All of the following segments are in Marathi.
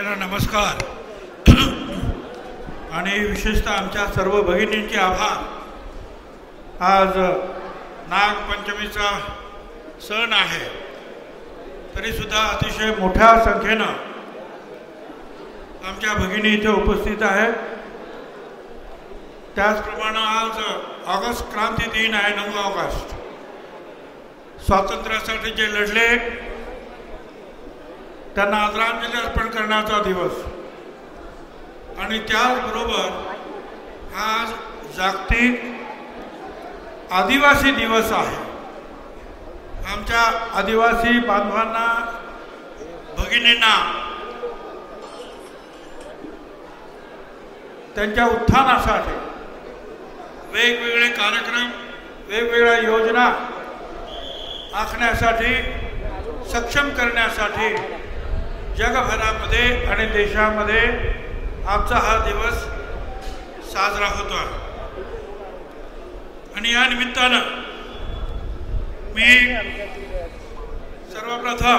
सगळ्यांना नमस्कार आणि विशेषतः आमच्या सर्व भगिनींचे आभार। आज नागपंचमीचा सण आहे, तरीसुद्धा अतिशय मोठ्या संख्येनं आमच्या भगिनी इथे उपस्थित आहेत। त्याचप्रमाणे आज ऑगस्ट क्रांती दिन आहे, 9 ऑगस्ट, स्वातंत्र्यासाठी जे लढले त्यांना आदरांजली अर्पण करण्याचा दिवस। आणि त्याचबरोबर आज जागतिक आदिवासी दिवस आहे। आमच्या आदिवासी बांधवांना, भगिनींना त्यांच्या उत्थानासाठी वेगवेगळे कार्यक्रम, वेगवेगळ्या योजना आखण्यासाठी, सक्षम करण्यासाठी जगभरामध्ये आणि देशामध्ये आजचा हा दिवस साजरा होतो। आणि या निमित्तानं मी सर्वप्रथम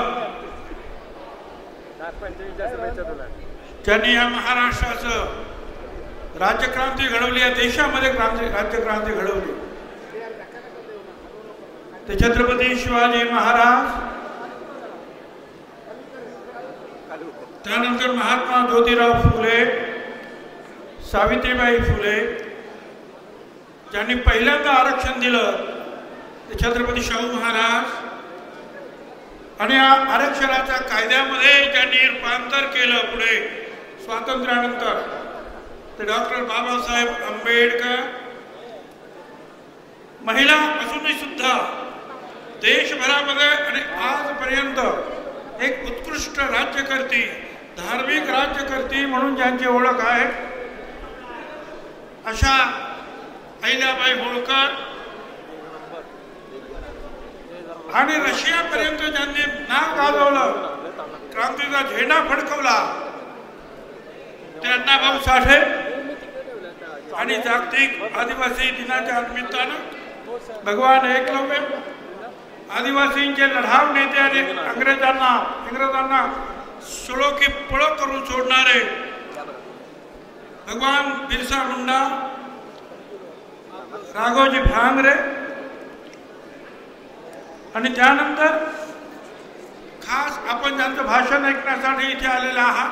ज्यांनी या महाराष्ट्राचं राज्यक्रांती घडवली, या देशामध्ये राज्यक्रांती घडवली, ते छत्रपती शिवाजी महाराज, त्यानंतर महात्मा ज्योतिराव फुले, सावित्रीबाई फुले, ज्यांनी पहिल्यांदा आरक्षण दिलं ते छत्रपती शाहू महाराज, आणि या आरक्षणाच्या कायद्यामध्ये ज्यांनी रूपांतर केलं पुढे स्वातंत्र्यानंतर ते डॉक्टर बाबासाहेब आंबेडकर। महिला असूनही सुद्धा देशभरामध्ये आणि आजपर्यंत एक उत्कृष्ट राज्यकर्ती, धार्मिक राज्यकर्ती म्हणून ज्यांची ओळख आहे, अशा अहिल्याबाई होळकर, आणि रशियापर्यंत ज्यांनी नाव गाजवलं, क्रांतीचा झेंडा फडकवला, ते अण्णाभाऊ साठे। आणि जागतिक आदिवासी दिनाच्या निमित्तानं भगवान एकलव्य, आदिवासींचे लढाऊ नेते आणि इंग्रजांना सुळो की पळो करून सोडणारे भगवान बिरसा मुंडा, राघोजी भांगरे, आणि त्यानंतर खास आपण ज्यांचं भाषण ऐकण्यासाठी इथे आलेले आहात,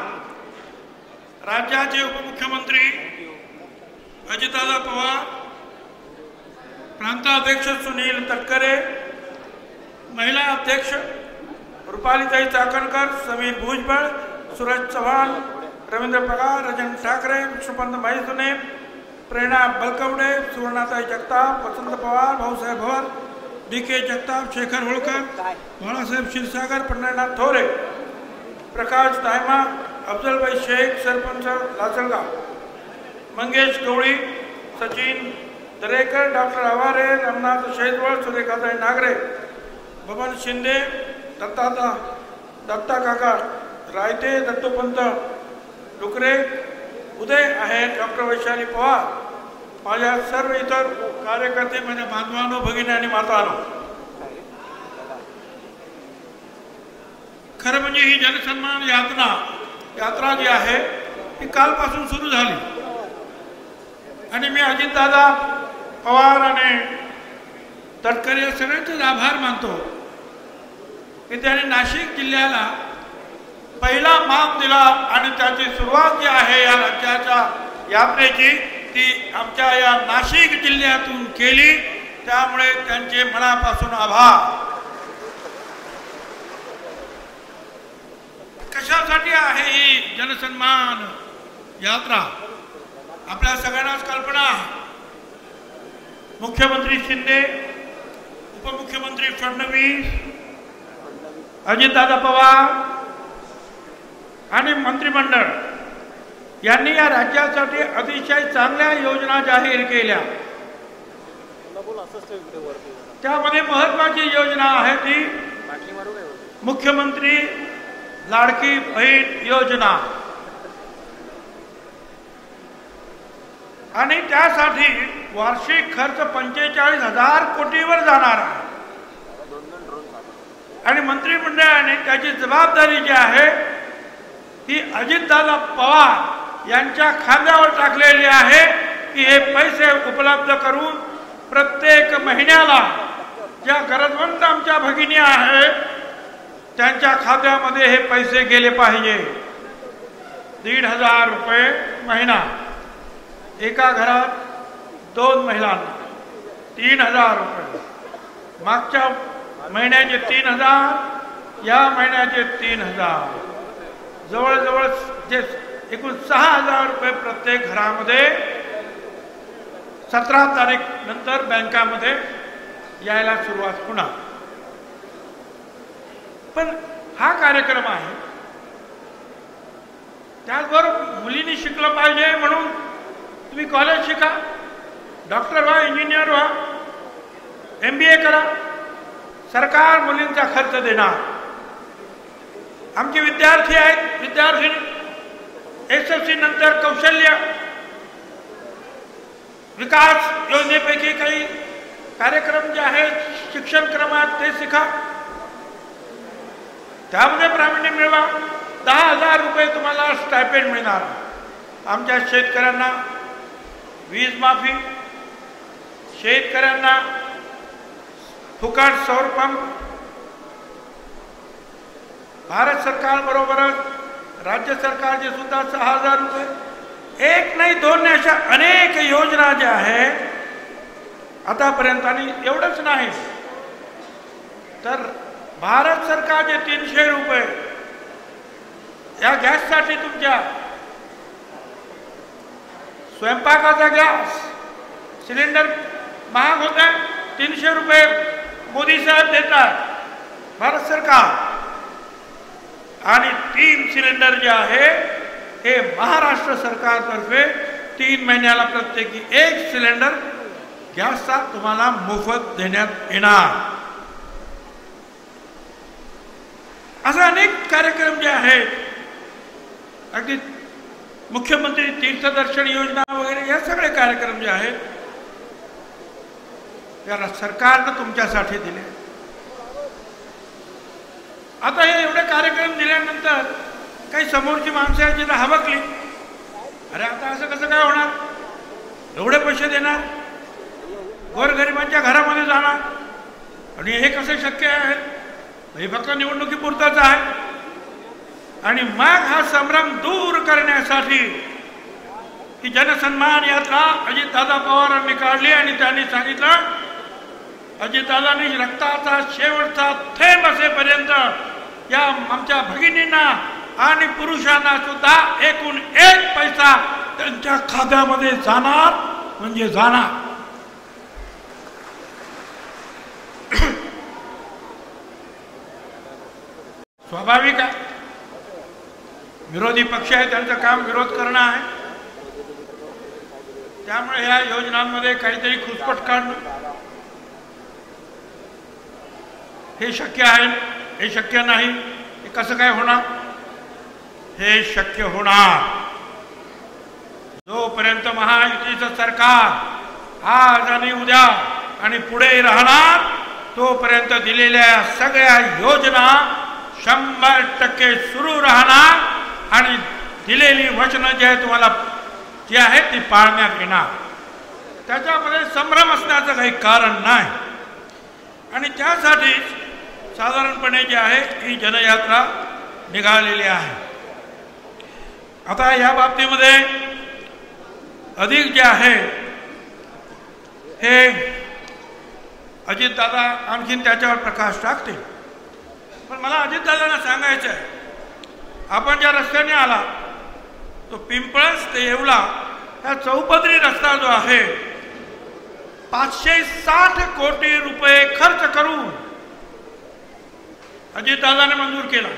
राज्याचे उपमुख्यमंत्री अजितदादा पवार, प्रांताध्यक्ष सुनील तटकरे, महिला अध्यक्ष रुपालीताई चाकणकर, समीर भुजबळ, सूरज चव्हाण, रवींद्र पगार, रजन ठाकरे, विष्णुपंत भाईसुने, प्रेरणा बलकवडे, सुवर्णाताई जगताप, वसंत पवार, भाऊसाहेब भवर, डी.के. जगताप, शेखर होळकर, बाळासाहेब क्षीरसागर, पंढरीनाथ थोरे, प्रकाश दायमा, अफजलभाई शेख, सरपंच लासलगाव, मंगेश गवळी, सचिन दरेकर, डॉक्टर आवारे, रमनाथ शेजवळ, सुरेखाताई नागरे, बबन शिंदे, दत्ता काका रायते, दत्तोपंत डुकरे, उदय आहे, डॉक्टर वैशाली पवार, माझ्या सर्व इतर कार्यकर्ते, माझ्या बांधवांनो, भगिनी आणि मातांनो, खरं म्हणजे ही जनसन्मान यात्रा जी आहे ती कालपासून सुरू झाली। आणि मी अजितदादा पवार आणि तटकरे या सगळ्यांचेच आभार मानतो की त्यांनी नाशिक जिल्ह्याला पहिला मान दिला, आणि त्याची सुरुवात जी आहे या राज्याच्या यात्रेची ती आमच्या या नाशिक जिल्ह्यातून केली। त्यामुळे त्यांचे मनापासून आभार। कशासाठी आहे ही जनसन्मान यात्रा आपल्या सगळ्यांनाच कल्पना आहे। मुख्यमंत्री शिंदे, उपमुख्यमंत्री फडणवीस, अजितदादा पवार आणि मंत्रिमंडळ यांनी या राज्यासाठी अतिशय चांगल्या योजना जाहीर केल्या। त्यामध्ये महत्त्वाची योजना आहे ती मुख्यमंत्री लाडकी बहीण योजना, आणि त्यासाठी वार्षिक खर्च 45,000 कोटीवर जाणार आहे। आणि मंत्रिमंडळाने त्याची जबाबदारी जी आहे ही अजितदादा पवार यांच्या खांद्यावर टाकलेली आहे की हे पैसे उपलब्ध करून प्रत्येक महिन्याला ज्या गरजवंत आमच्या भगिनी आहेत त्यांच्या खात्यामध्ये हे पैसे गेले पाहिजे। 1,500 रुपये महिना, एका घरात 2 महिलांना 3,000 रुपये, मागच्या महिन्याचे 3,000, या महिन्याचे 3,000, जवळजवळ जे एकूण 6,000 रुपये प्रत्येक घरामध्ये 17 तारीख नंतर बँकामध्ये यायला सुरुवात होणार। पण हा कार्यक्रम आहे, त्याचबरोबर मुलींनी शिकलं पाहिजे म्हणून तुम्ही कॉलेज शिका, डॉक्टर व्हा, इंजिनियर व्हा, MBA करा, सरकार मुलींचा खर्च देणार। आमचे विद्यार्थी आहेत, विद्यार्थिनी SFC नंतर कौशल्य विकास योजनेपैकी काही कार्यक्रम जे आहेत शिक्षण क्रमात ते शिका, त्यामध्ये प्रावीण्य मिळवा। 10,000 रुपये तुम्हाला स्टायपेंड मिळणार। आमच्या शेतकऱ्यांना वीज माफी, शेतकऱ्यांना फुकट सौर पंप, भारत सरकार बरोबरच राज्य सरकारचे सुद्धा 6,000 रुपये, एक नाही दोन नाही अशा अनेक योजना ज्या आहेत आतापर्यंत। आणि एवढंच नाही तर भारत सरकारचे 300 रुपये या गॅससाठी, तुमच्या स्वयंपाकाचा गॅस सिलेंडर महाग होत आहे, 300 रुपये मोदी साहेब देतात भारत सरकार। आणि 3 सिलेंडर जे आहे हे महाराष्ट्र सरकारतर्फे 3 महिन्याला प्रत्येकी 1 सिलेंडर गॅसचा तुम्हाला मोफत देण्यात येणार। असे अनेक कार्यक्रम जे आहेत, अगदी मुख्यमंत्री तीर्थदर्शन योजना वगैरे या सगळे कार्यक्रम जे आहेत या सरकारनं तुमच्यासाठी दिले। आता हे एवढे कार्यक्रम दिल्यानंतर काही समोरची माणसं आहेत जिथं हबकली, अरे आता असं कसं काय होणार, एवढे पैसे देणार, गोरगरिबांच्या घरामध्ये जाणार, आणि हे कसं शक्य आहे, हे फक्त निवडणुकीपुरताच आहे। आणि मग हा संभ्रम दूर करण्यासाठी ही जनसन्मान यात्रा अजितदादा पवारांनी काढली आणि त्यांनी सांगितलं अजितदादांनी रक्ताचा शेवटचा थेंब असेपर्यंत या आमच्या भगिनींना आणि पुरुषांना सुद्धा एकूण 1 पैसा त्यांच्या खात्यामध्ये जाणार म्हणजे जाणार। स्वाभाविक आहे, विरोधी पक्ष आहे, त्यांचं काम विरोध करणं आहे, त्यामुळे ह्या योजनांमध्ये काहीतरी खुसपट काढणं हे शक्य आहे, हे शक्य नाही, हे कसं काय होणार, हे शक्य होणार जोपर्यंत महायुतीचं सरकार आज आणि उद्या आणि पुढे राहणार तोपर्यंत दिलेल्या सगळ्या योजना 100% सुरू राहणार आणि दिलेली वचनं जे आहे तुम्हाला जी आहेत ती पाळण्यात येणार। त्याच्यामध्ये संभ्रम असण्याचं काही कारण नाही आणि त्यासाठी साधारणपणे जे आहे ही जनयात्रा निघालेली आहे। आता या बाबतीमध्ये अधिक जे आहे हे अजितदादा आणखीन त्याच्यावर प्रकाश टाकतील, पण मला अजितदादांना सांगायचं आहे, आपण ज्या रस्त्याने आला तो पिंपळस ते येवला हा चौपदरी रस्ता जो आहे 560 कोटी रुपये खर्च करून अजितदादाने मंजूर केला।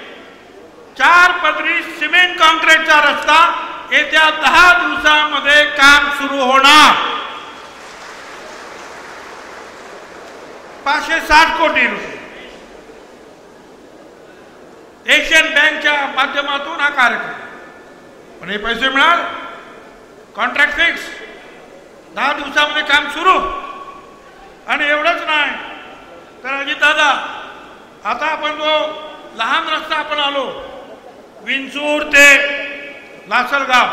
4 पदरी सिमेंट कॉन्क्रीटचा रस्ता येत्या 10 दिवसांमध्ये काम सुरू होणार। 560 कोटी रुपये एशियन बँकच्या माध्यमातून हा कार्यक्रम, पण हे पैसे मिळाले, कॉन्ट्रॅक्ट फिक्स, 10 दिवसांमध्ये काम सुरू। आणि एवढंच नाही तर अजितदादा आता आपण जो लहान रस्ता आपण आलो विंचूर ते लासलगाव,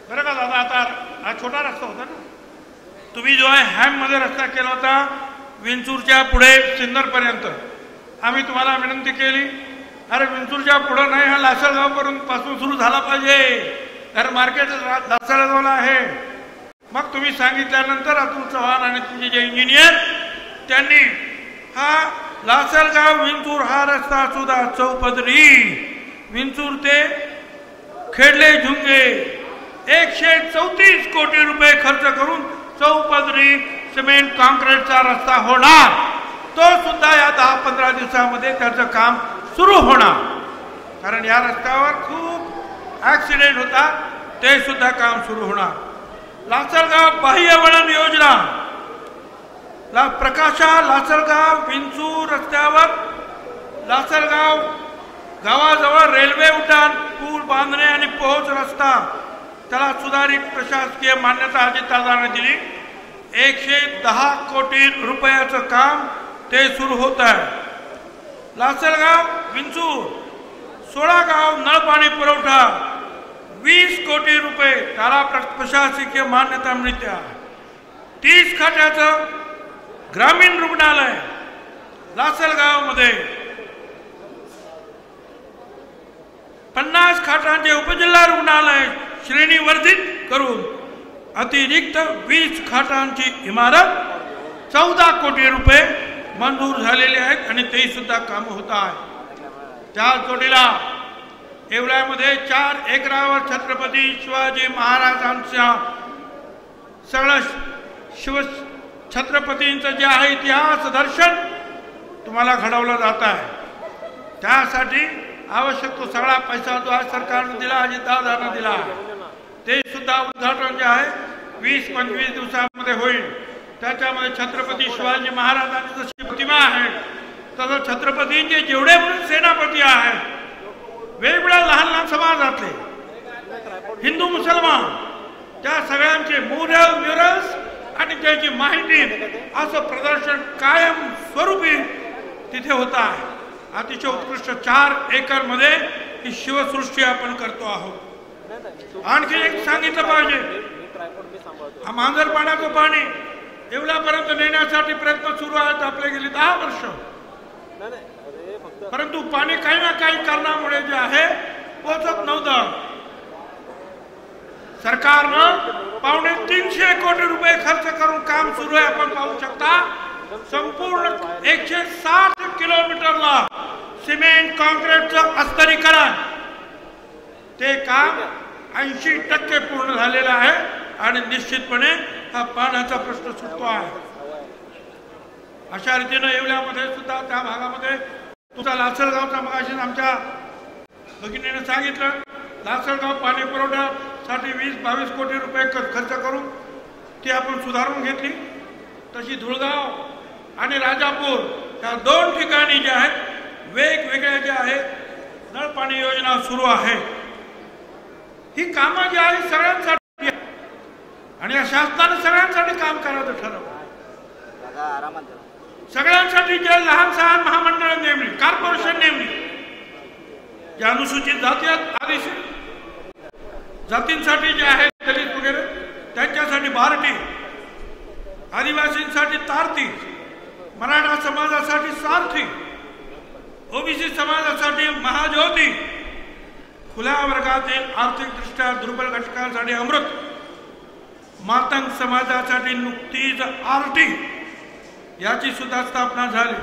बरं का दादा, आता हा छोटा रस्ता होता ना, तुम्ही जो आहे हॅममध्ये रस्ता केला होता विंचूरच्या पुढे सिन्नरपर्यंत, आम्ही तुम्हाला विनंती केली, अरे विंचूरच्या पुढं नाही, हा लासलगाव पासून सुरू झाला पाहिजे, कारण मार्केट लासलगावला आहे. मग तुम्ही सांगितल्यानंतर अतुल चव्हाण आणि तुमचे जे इंजिनियर त्यांनी हा लासलगाव विंचूर हा रस्ता सुद्धा चौपदरी विंचूर ते खेडले झुंगे 134 कोटी रुपये खर्च करून चौपदरी सिमेंट कॉन्क्रीटचा रस्ता होणार. तो सुद्धा या 10-15 दिवसामध्ये त्याचं काम सुरू होणार, कारण या रस्त्यावर खूप ॲक्सिडेंट होता, ते सुद्धा काम सुरू होणार. लासलगाव बाह्य वळण योजना, प्रकाशा लासलगाव विंचूर रस्त्यावर लासलगाव गावाजवळ रेल्वे उड्डाण पूल बांधणे आणि पोहोच रस्ता, त्याला सुधारित प्रशासकीय मान्यता अजितदादांनी दिली. 110 कोटी रुपयाचं काम ते सुरू होत आहे. लासलगाव विंचूर 16 गाव नळपाणी पुरवठा 20 कोटी रुपये, त्याला प्रशासकीय मान्यता मिळते. 30 खाटाचं ग्रामीण रुग्णालय लासलगाव मध्ये, 50 खाटांचे उपजिल्हा रुग्णालय श्रेणीवर्धित करून अतिरिक्त 20 खाटांची इमारत 14 कोटी रुपये मंजूर झालेले आहेत आणि ते सुद्धा काम होत आहे. त्या जोडीला येवल्यामध्ये 4 एकरावर छत्रपती शिवाजी महाराजांच्या सगळं छत्रपतींचं जे आहे इतिहास दर्शन तुम्हाला घडवलं जात आहे. त्यासाठी आवश्यक तो सगळा पैसा जो आहे सरकारने दिला, अजितदादांना दिला, ते सुद्धा उद्घाटन जे आहे 20-25 दिवसामध्ये होईल. त्याच्यामध्ये छत्रपती शिवाजी महाराजांची जशी प्रतिमा आहे तसं छत्रपतींचे जेवढे म्हणून सेनापती आहेत वेगवेगळ्या लहान लहान समाजातले हिंदू मुसलमान त्या सगळ्यांचे म्युरल्स आणि त्याची माहिती असं प्रदर्शन कायम स्वरूपी तिथे होत आहे. अतिशय उत्कृष्ट 4 एकर मध्ये ही शिवसृष्टी आपण करतो आहोत. आणखी एक सांगितलं पाहिजे, हा मांजर पाण्याचं पाणी येवल्यापर्यंत नेण्यासाठी प्रयत्न सुरू आहेत आपले गेली 10 वर्ष, परंतु पाणी काही ना काही कारणामुळे जे आहे पोहोचत नव्हतं. सरकारनं 350 कोटी रुपये खर्च करून काम सुरू आहे. आपण पाहू शकता संपूर्ण 160 किलोमीटरला सिमेंट कॉन्क्रीटचं अस्तरीकरण, ते काम 80% पूर्ण झालेलं आहे आणि निश्चितपणे हा पाण्याचा प्रश्न सुटतो आहे. अशा रीतीनं येवल्यामध्ये सुद्धा त्या भागामध्ये तुमचा लासलगावचा मगाशी आमच्या भगिनीने सांगितलं, लासलगाव पाणी पुरवठ्यासाठी 20-22 कोटी रुपये खर्च करून ती आपण सुधारून घेतली. तशी धुळगाव आणि राजापूर या 2 ठिकाणी जे आहेत वेगवेगळ्या ज्या आहेत नळपाणी योजना सुरू आहे. ही कामं जी आहेत सगळ्यांसाठी आणि या शासनाने सगळ्यांसाठी काम करायचं ठरवलं. सगळ्यांसाठी जे लहान सहान महामंडळ नेमली, कॉर्पोरेशन नेमली, जे अनुसूचित जाती आदिवासी जातींसाठी जे आहेत दलित वगैरे त्यांच्यासाठी बार्टी, आदिवासींसाठी तारती, मराठा समाजासाठी सारथी, ओबीसी समाजासाठी महाज्योती, खुल्या वर्गातील आर्थिकदृष्ट्या दुर्बल घटकांसाठी अमृत, मातंग समाजासाठी नुकतीच आरटी याची सुद्धा स्थापना झाली.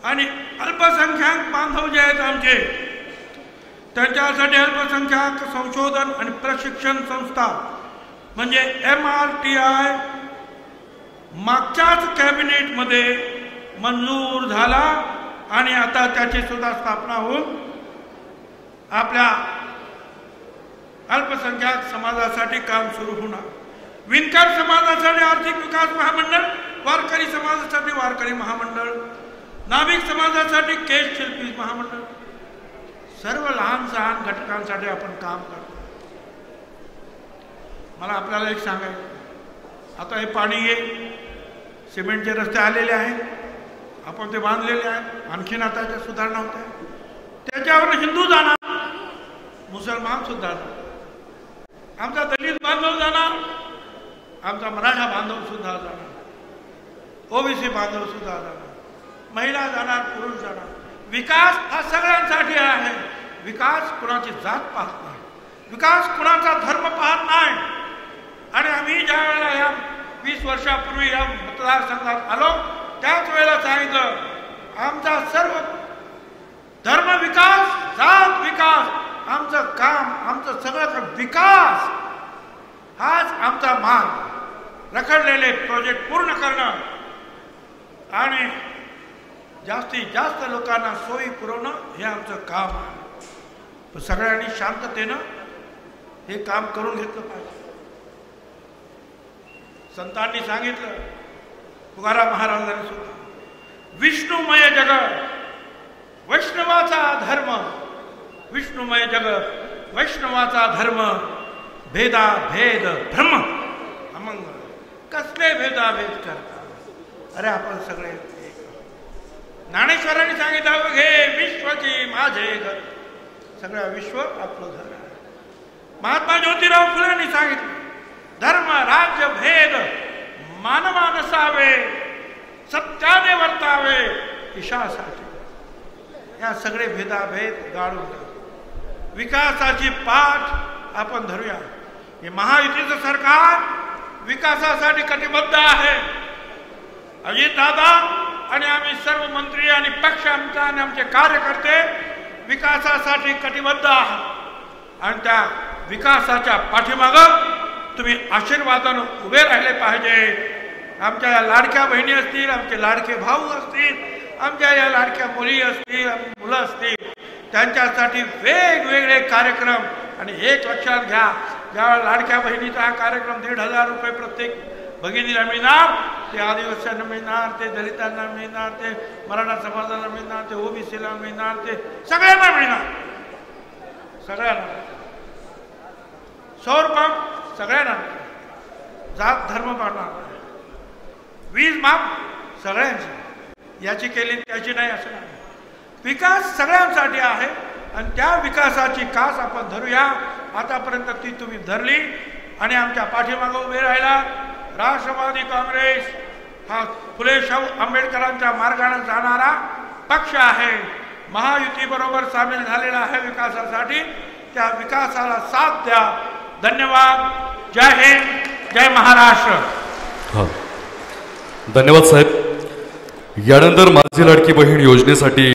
आणि अल्पसंख्याक बांधव जे आहेत आमचे त्यांच्यासाठी अल्पसंख्याक संशोधन आणि प्रशिक्षण संस्था म्हणजे MRTI मागच्याच कॅबिनेटमध्ये मंजूर झाला आणि आता त्याची सुद्धा स्थापना होऊन आपल्या अल्पसंख्याक समाजासाठी काम सुरू होणार. विणकर समाजासाठी आर्थिक विकास महामंडळ, वारकरी समाजासाठी वारकरी महामंडळ, नाभिक समाजासाठी केश शिल्पी महामंडळ, सर्व लहान सहान घटकांसाठी आपण काम करतो. मला आपल्याला एक सांगायचं, आता हे पाणी येईल, सिमेंटचे रस्ते आलेले आहेत, आपण ते बांधलेले आहेत, आणखीन आता सुधारणा होत आहे. त्याच्यावर हिंदू जाणार, मुसलमान सुद्धा जाणार, आमचा दलित बांधव जाणार, आमचा मराठा बांधव सुद्धा जाणार, ओबीसी बांधव सुद्धा जाणार, महिला जाणार, पुरुष जाणार. विकास हा सगळ्यांसाठी आहे. विकास कुणाची जात पाहत नाही, विकास कुणाचा धर्म पाहत नाही. आणि आम्ही ज्या वेळेला या 20 वर्षापूर्वी या मतदारसंघात आलो त्याच वेळेला सांगितलं, आमचा सर्व धर्म विकास, जात विकास, आमचं काम, आमचं सगळं विकास हाच आमचा मार्ग. रखडलेले प्रोजेक्ट पूर्ण करणं आणि जास्तीत जास्त लोकांना सोयी पुरवणं हे आमचं काम आहे. पण सगळ्यांनी शांततेनं हे काम करून घेतलं पाहिजे. संतांनी सांगितलं, तुकाराम महाराजांनी सुद्धा, विष्णुमय जगत वैष्णवाचा धर्म, विष्णुमय जगत वैष्णवाचा धर्म, भेदा भेद भ्रम अमंगल. कसले भेदाभेद करता? अरे आपण सगळे एक. ज्ञानेश्वरांनी सांगितलं, हे विश्वची माझे घर, सगळं विश्व आपलं घर आहे. महात्मा ज्योतिराव फुलेंनी सांगितलं, धर्म राज्य भेद मानवा नसावे, सत्याने वर्तावे ईशासाठी. या सगळे भेदाभेद गाळून टाकू, विकासाची पाठ आपण धरूया. हे महायुतीचं सरकार विकासासाठी कटिबद्ध आहे. अजित दादा आणि आम्ही सर्व मंत्री आणि पक्ष आमचा आणि आमचे कार्यकर्ते विकासासाठी कटिबद्ध आहात. आणि त्या विकासाच्या पाठीमागं तुम्ही आशीर्वादानं उभे राहिले पाहिजे. आमच्या या लाडक्या बहिणी असतील, आमचे लाडके भाऊ असतील, आमच्या या लाडक्या मुली असतील, मुलं असतील, त्यांच्यासाठी वेगवेगळे कार्यक्रम. आणि एक लक्षात घ्या, ज्या लाडक्या बहिणीचा हा कार्यक्रम 1,500 रुपये प्रत्येक भगिनीला मिळणार, ते आदिवासींना मिळणार, ते दलितांना मिळणार, ते मराठा समाजाला मिळणार, ते ओबीसीला मिळणार, ते सगळ्यांना मिळणार. सगळ्यांना सौर पंप सगळ्यांना, जात धर्म पाळणार, वीज माफ सगळ्यांची, याची केली त्याची नाही असं नाही. विकास सगळ्यांसाठी आहे आणि त्या विकासाची कास आपण धरूया. आतापर्यंत ती तुम्ही धरली आणि आमच्या पाठीमागं उभे राहिला. राष्ट्रवादी काँग्रेस हा फुले शाहू आंबेडकरांच्या मार्गाने जाणारा पक्ष आहे. महायुती बरोबर सामील झालेला आहे विकासासाठी. त्या विकासाला साथ द्या. धन्यवाद. जय हिंद, जय महाराष्ट्र. हा, धन्यवाद साहेब. यानंतर माझी लाडकी बहीण योजनेसाठी